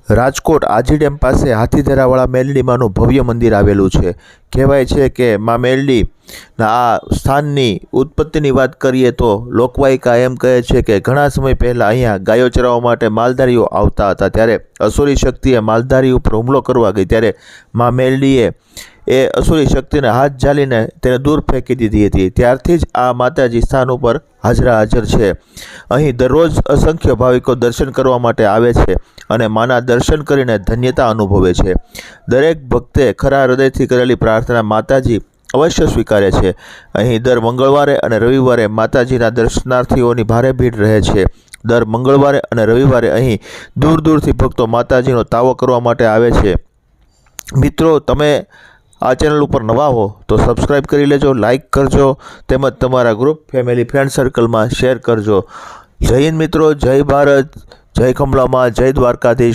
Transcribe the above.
Rajkot Aji dam પાસે હાથીધરાવાળા મેલડીમાંનું ભવ્ય મંદિર આવેલું છે। કહેવાય છે કે માં મેલડીના આ સ્થાનની ઉત્પત્તિની વાત કરીએ તો લોકવાયકા એમ કહે છે કે ઘણા સમય પહેલાં અહીંયા ગાયો ચરાવવા માટે માલધારીઓ આવતા હતા। ત્યારે અસુરી શક્તિએ માલધારી ઉપર હુમલો કરવા ગઈ ત્યારે માં મેલડીએ એ અસુરી શક્તિને હાથ ઝાલીને તેને દૂર ફેંકી દીધી હતી। ત્યારથી જ આ માતાજી સ્થાન ઉપર હાજર છે। અહીં દરરોજ અસંખ્ય ભાવિકો દર્શન કરવા માટે આવે છે અને માના દર્શન કરીને ધન્યતા અનુભવે છે। દરેક ભક્તે ખરા હૃદયથી કરેલી પ્રાર્થના માતાજી અવશ્ય સ્વીકારે છે। અહીં દર મંગળવારે અને રવિવારે માતાજીના દર્શનાર્થીઓની ભારે ભીડ રહે છે। દર મંગળવારે અને રવિવારે અહીં દૂર દૂરથી ભક્તો માતાજીનો તાવો કરવા માટે આવે છે। મિત્રો, તમે આ ચેનલ ઉપર નવા હો તો સબસ્ક્રાઈબ કરી લેજો, લાઈક કરજો, તેમજ તમારા ગ્રુપ, ફેમિલી, ફ્રેન્ડ સર્કલમાં શેર કરજો। જય હિન્દ મિત્રો, જય ભારત, જય કમલામાં, જય દ્વારકાધીશ।